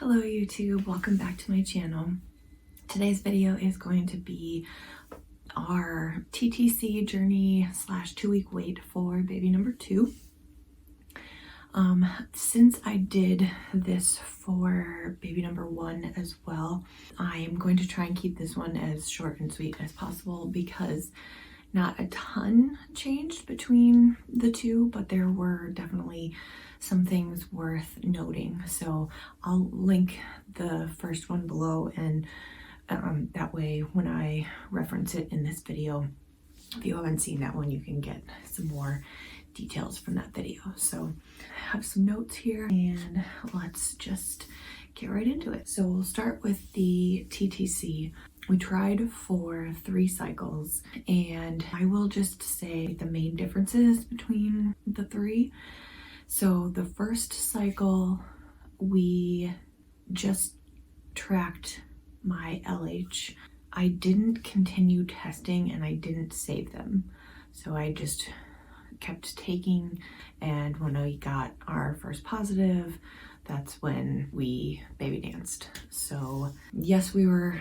Hello YouTube, welcome back to my channel. Today's video is going to be our TTC Journey / 2-week wait for baby number 2. Since I did this for baby number 1 as well, I am going to try and keep this one as short and sweet as possible because not a ton changed between the two, but there were definitely some things worth noting. So I'll link the first one below, and that way when I reference it in this video, if you haven't seen that one, you can get some more details from that video. So I have some notes here and let's just get right into it. So we'll start with the TTC. We tried for 3 cycles, and I will just say the main differences between the 3. So the first cycle, we just tracked my LH. I didn't continue testing and I didn't save them. So I just kept taking, and when we got our first positive, that's when we baby danced. So yes, we were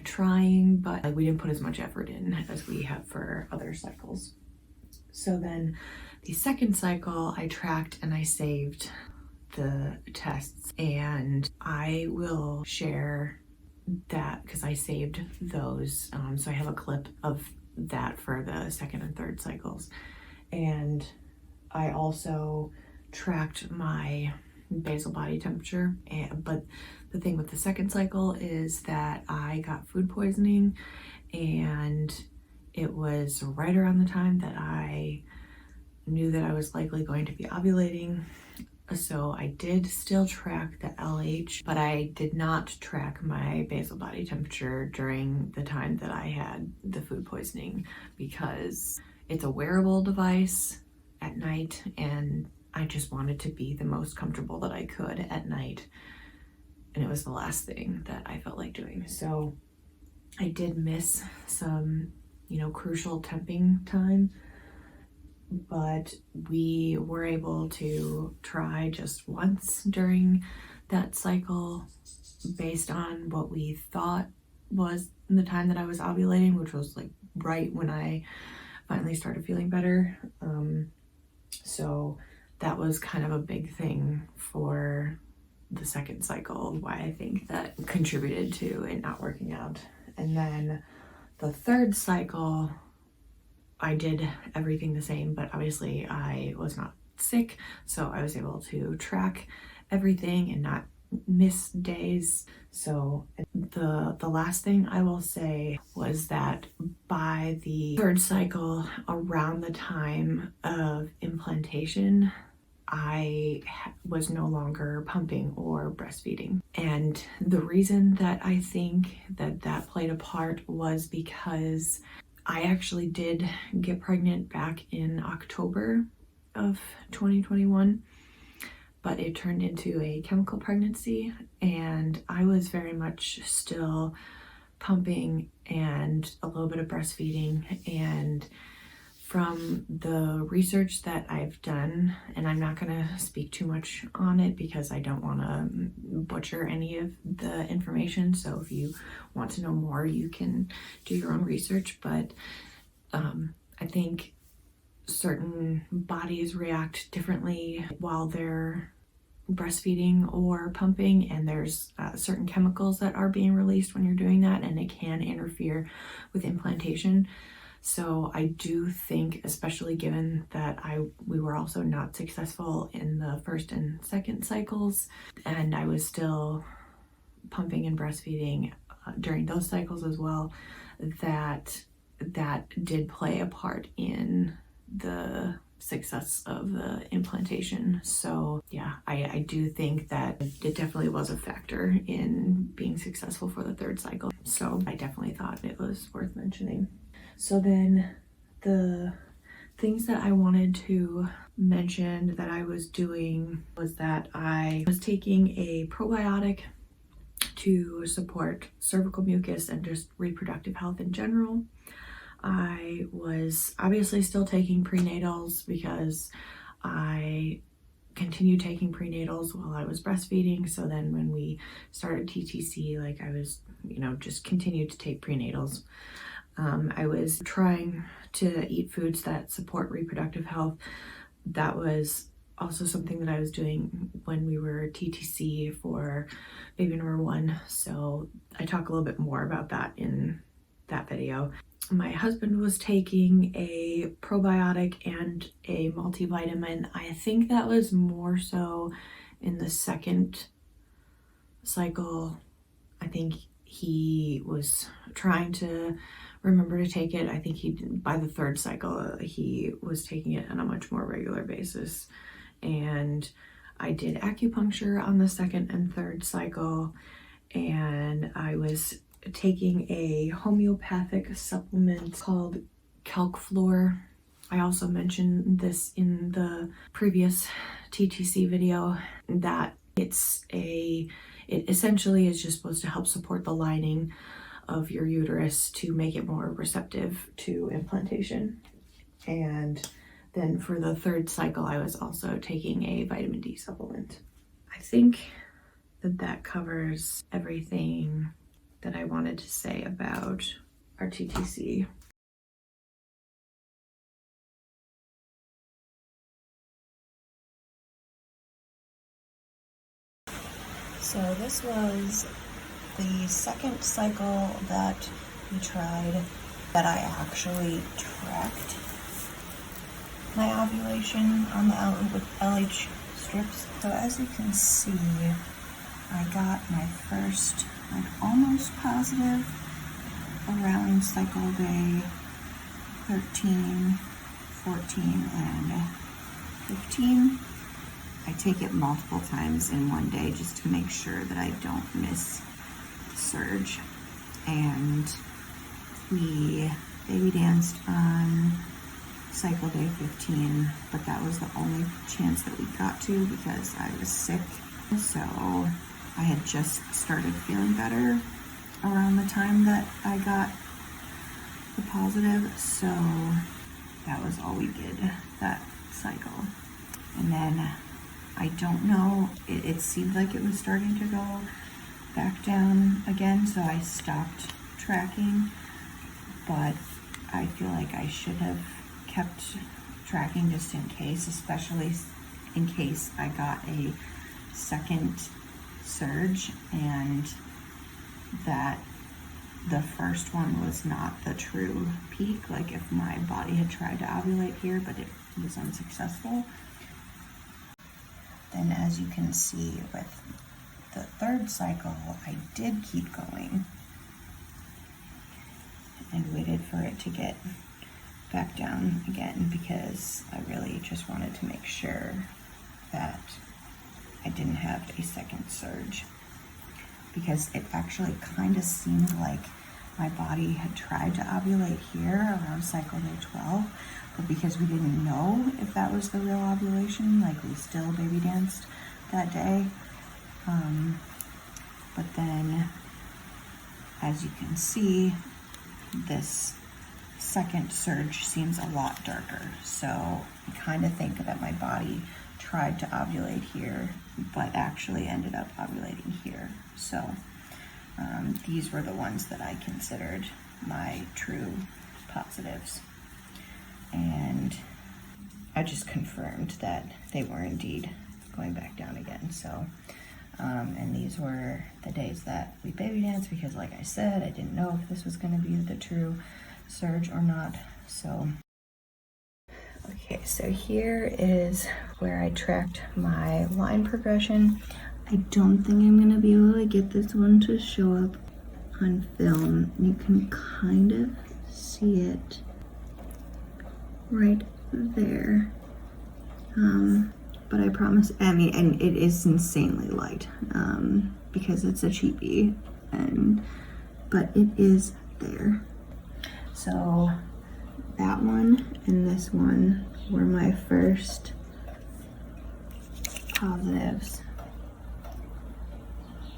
trying, but we didn't put as much effort in as we have for other cycles. So then the second cycle, I tracked and I saved the tests, and I will share that because I saved those. So I have a clip of that for the second and third cycles. And I also tracked my basal body temperature, but the thing with the second cycle is that I got food poisoning, and it was right around the time that I knew that I was likely going to be ovulating. So I did still track the LH, but I did not track my basal body temperature during the time that I had the food poisoning because it's a wearable device at night, and I just wanted to be the most comfortable that I could at night. And it was the last thing that I felt like doing. So I did miss some, crucial temping time, but we were able to try just once during that cycle based on what we thought was the time that I was ovulating, which was like right when I finally started feeling better. So that was kind of a big thing for the second cycle, why I think that contributed to it not working out. And then the third cycle, I did everything the same, but obviously I was not sick, so I was able to track everything and not miss days. So the last thing I will say was that by the third cycle, around the time of implantation, I was no longer pumping or breastfeeding. And the reason that I think that played a part was because I actually did get pregnant back in October of 2021, but it turned into a chemical pregnancy, and I was very much still pumping and a little bit of breastfeeding. And from the research that I've done, and I'm not going to speak too much on it because I don't want to butcher any of the information, so if you want to know more, you can do your own research, but I think certain bodies react differently while they're breastfeeding or pumping, and there's certain chemicals that are being released when you're doing that, and it can interfere with implantation. So I do think, especially given that we were also not successful in the first and second cycles, and I was still pumping and breastfeeding during those cycles as well, that did play a part in the success of the implantation. So yeah, I do think that it definitely was a factor in being successful for the third cycle. So I definitely thought it was worth mentioning. So then the things that I wanted to mention that I was doing was that I was taking a probiotic to support cervical mucus and just reproductive health in general. I was obviously still taking prenatals because I continued taking prenatals while I was breastfeeding. So then when we started TTC, like I was, just continued to take prenatals. I was trying to eat foods that support reproductive health. That was also something that I was doing when we were TTC for baby number 1. So I talk a little bit more about that in that video. My husband was taking a probiotic and a multivitamin. I think that was more so in the second cycle. I think he was trying to remember to take it. I think by the third cycle, he was taking it on a much more regular basis. And I did acupuncture on the second and third cycle, and I was taking a homeopathic supplement called Calc Floor. I also mentioned this in the previous TTC video, that it essentially is just supposed to help support the lining of your uterus to make it more receptive to implantation. And then for the third cycle, I was also taking a vitamin D supplement. I think that covers everything that I wanted to say about our TTC. So this was the second cycle that we tried that I actually tracked my ovulation on the with LH strips. So as you can see, I got my first almost positive around cycle day 13, 14, and 15. I take it multiple times in one day just to make sure that I don't miss the surge. And we baby danced on cycle day 15, but that was the only chance that we got to because I was sick. So I had just started feeling better around the time that I got the positive, so that was all we did that cycle. And then I don't know, it seemed like it was starting to go back down again, so I stopped tracking, but I feel like I should have kept tracking just in case, especially in case I got a second surge and that the first one was not the true peak, like if my body had tried to ovulate here but it was unsuccessful. Then as you can see with the third cycle, I did keep going and waited for it to get back down again because I really just wanted to make sure that I didn't have a second surge, because it actually kind of seemed like my body had tried to ovulate here around cycle day 12, but because we didn't know if that was the real ovulation, like we still baby danced that day. But then, as you can see, this second surge seems a lot darker. So I kind of think that my body tried to ovulate here, but actually ended up ovulating here. So these were the ones that I considered my true positives. And I just confirmed that they were indeed going back down again. So, and these were the days that we baby danced because, like I said, I didn't know if this was going to be the true surge or not. So, okay, so here is where I tracked my line progression. I don't think I'm going to be able to get this one to show up on film. You can kind of see it right there. But I promise, and it is insanely light because it's a cheapie, but it is there. So that one and this one were my first positives.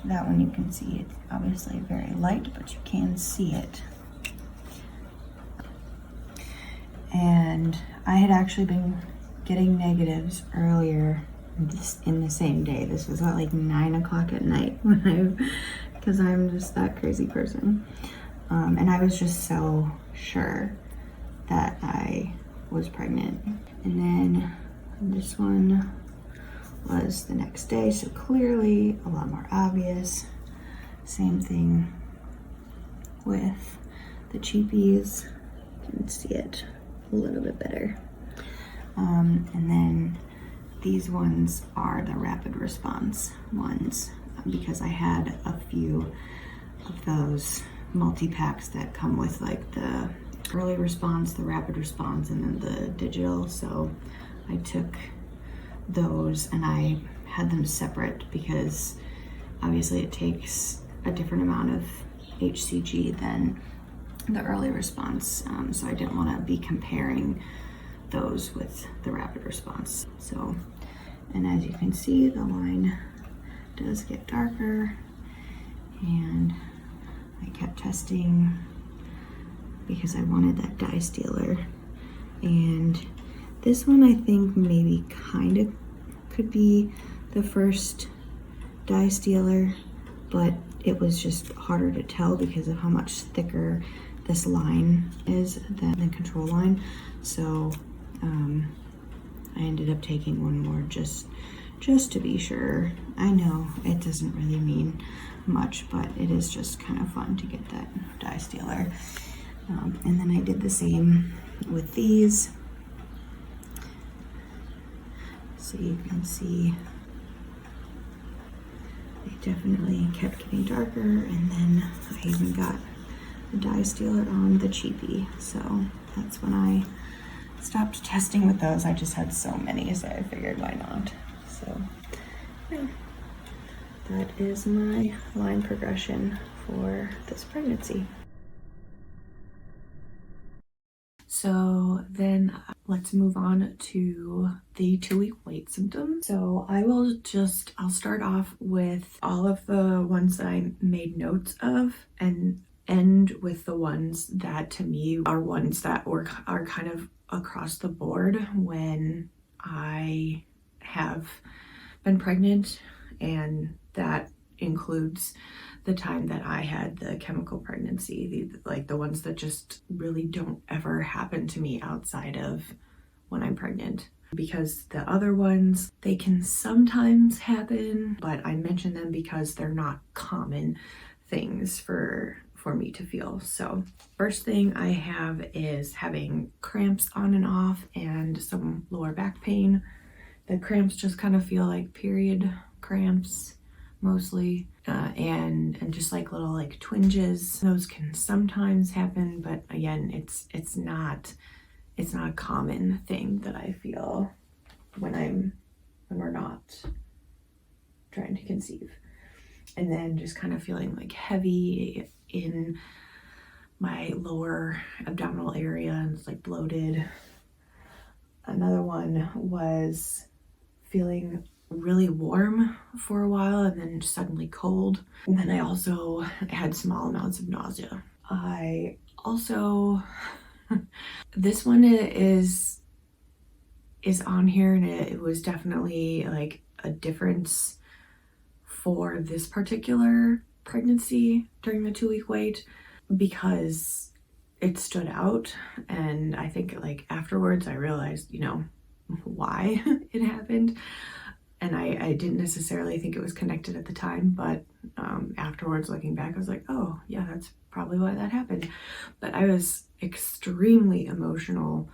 That one you can see, it's obviously very light, but you can see it. And I had actually been getting negatives earlier in the same day. This was at like 9 o'clock at night because I'm just that crazy person. And I was just so sure that I was pregnant. And then this one was the next day, so clearly a lot more obvious. Same thing with the cheapies. You can see it a little bit better. And then these ones are the rapid response ones because I had a few of those multi-packs that come with like the early response, the rapid response, and then the digital. So I took those and I had them separate because obviously it takes a different amount of HCG than the early response. So I didn't want to be comparing those with the rapid response. So, and as you can see, the line does get darker, and I kept testing because I wanted that dye stealer. And this one I think maybe kind of could be the first dye stealer, but it was just harder to tell because of how much thicker this line is than the control line. So I ended up taking one more just to be sure. I know it doesn't really mean much, but it is just kind of fun to get that dye stealer. And then I did the same with these. So you can see they definitely kept getting darker, and then I even got the dye stealer on the cheapie. So that's when I stopped testing with those. I just had so many, so I figured why not. So yeah, that is my line progression for this pregnancy. So then let's move on to the 2-week wait symptoms. So I'll start off with all of the ones that I made notes of and end with the ones that to me are ones that are kind of across the board when I have been pregnant, and that includes the time that I had the chemical pregnancy, the ones that just really don't ever happen to me outside of when I'm pregnant. Because the other ones, they can sometimes happen, but I mention them because they're not common things for me to feel. So first thing I have is having cramps on and off and some lower back pain. The cramps just kind of feel like period cramps mostly, and just like little like twinges. Those can sometimes happen, but again, it's not a common thing that I feel when we're not trying to conceive. And then just kind of feeling like heavy in my lower abdominal area, and it's like bloated. Another one was feeling really warm for a while and then suddenly cold. And then I also had small amounts of nausea. I also, this one is on here, and it was definitely like a difference for this particular pregnancy during the 2-week wait because it stood out. And I think like afterwards I realized, why it happened. And I didn't necessarily think it was connected at the time, but afterwards looking back, I was like, oh yeah, that's probably why that happened. But I was extremely emotional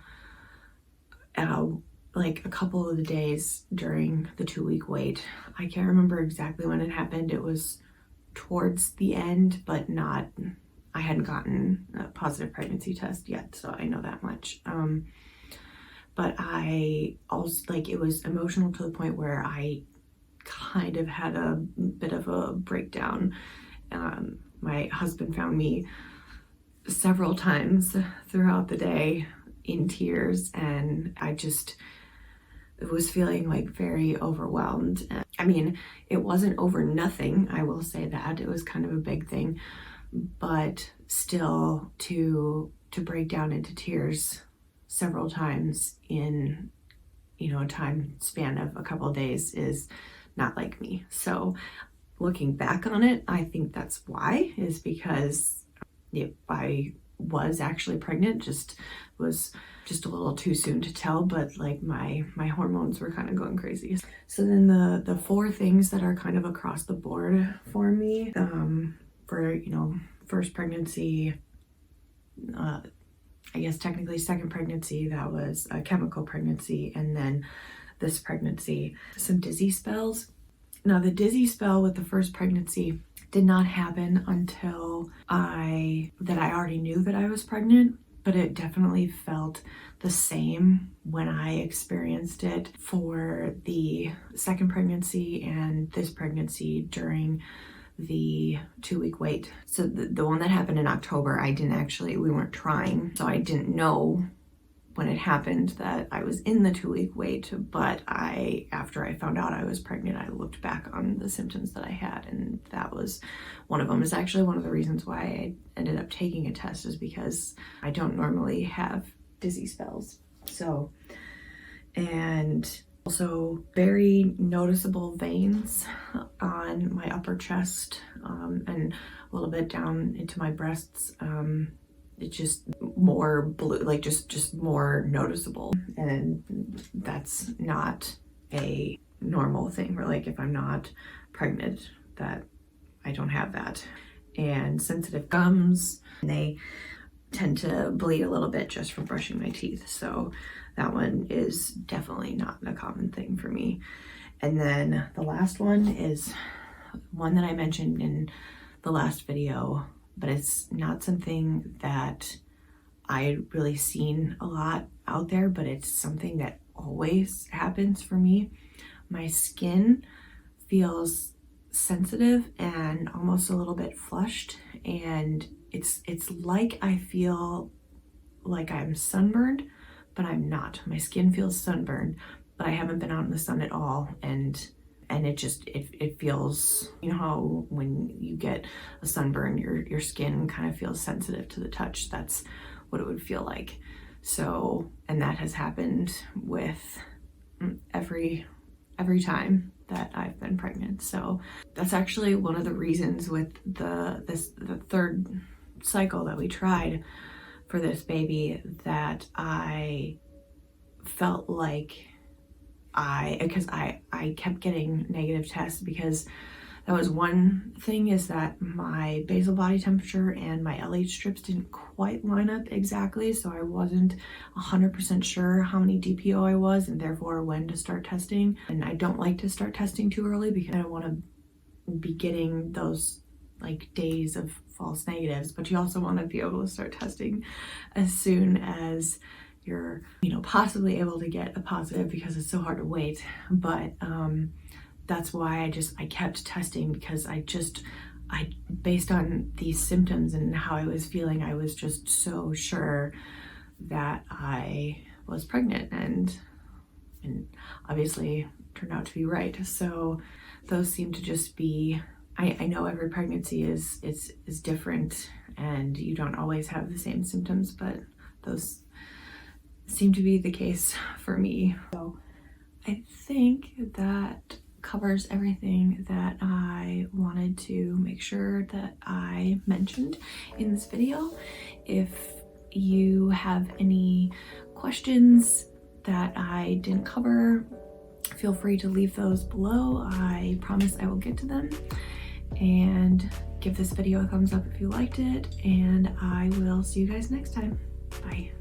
like a couple of the days during the 2-week wait. I can't remember exactly when it happened. It was towards the end, but I hadn't gotten a positive pregnancy test yet, so I know that much. But I also, like, it was emotional to the point where I kind of had a bit of a breakdown. My husband found me several times throughout the day in tears, and I just was feeling like very overwhelmed. And, I mean, it wasn't over nothing, I will say that. It was kind of a big thing, but still to break down into tears several times in you know, a time span of a couple of days is not like me. So looking back on it, I think that's why, is because I was actually pregnant, just was just a little too soon to tell, but like my hormones were kind of going crazy. So then the 4 things that are kind of across the board for me, for, you know, first pregnancy, I guess technically second pregnancy, that was a chemical pregnancy, and then this pregnancy, some dizzy spells. Now the dizzy spell with the first pregnancy did not happen until I already knew that I was pregnant, but it definitely felt the same when I experienced it for the second pregnancy and this pregnancy during the 2-week wait. So the one that happened in October, we weren't trying, so I didn't know when it happened that I was in the 2-week wait, but after I found out I was pregnant, I looked back on the symptoms that I had, and that was one of them. Is actually one of the reasons why I ended up taking a test, is because I don't normally have dizzy spells. So, and also very noticeable veins on my upper chest, and a little bit down into my breasts. It's just more blue, like just more noticeable, and that's not a normal thing. Or like if I'm not pregnant, that I don't have that. And sensitive gums, they tend to bleed a little bit just from brushing my teeth, so that one is definitely not a common thing for me. And then the last one is one that I mentioned in the last video, but it's not something that I really seen a lot out there, but it's something that always happens for me. My skin feels sensitive and almost a little bit flushed, and it's like I feel like I'm sunburned, but I'm not. My skin feels sunburned, but I haven't been out in the sun at all, and it feels, you know how when you get a sunburn, your skin kind of feels sensitive to the touch. That's what it would feel like. So, and that has happened with every time that I've been pregnant. So that's actually one of the reasons with the third cycle that we tried for this baby, that I felt like because I kept getting negative tests, because that was one thing, is that my basal body temperature and my LH strips didn't quite line up exactly, so I wasn't 100% sure how many DPO I was, and therefore when to start testing. And I don't like to start testing too early, because I don't want to be getting those like days of false negatives, but you also want to be able to start testing as soon as you're, you know, possibly able to get a positive, because it's so hard to wait. But that's why I kept testing, because I based on these symptoms and how I was feeling, I was just so sure that I was pregnant, and obviously turned out to be right. So those seem to just be, I know every pregnancy is different, and you don't always have the same symptoms, but those seem to be the case for me. So I think that covers everything that I wanted to make sure that I mentioned in this video. If you have any questions that I didn't cover, feel free to leave those below. I promise I will get to them. And give this video a thumbs up if you liked it, and I will see you guys next time. Bye.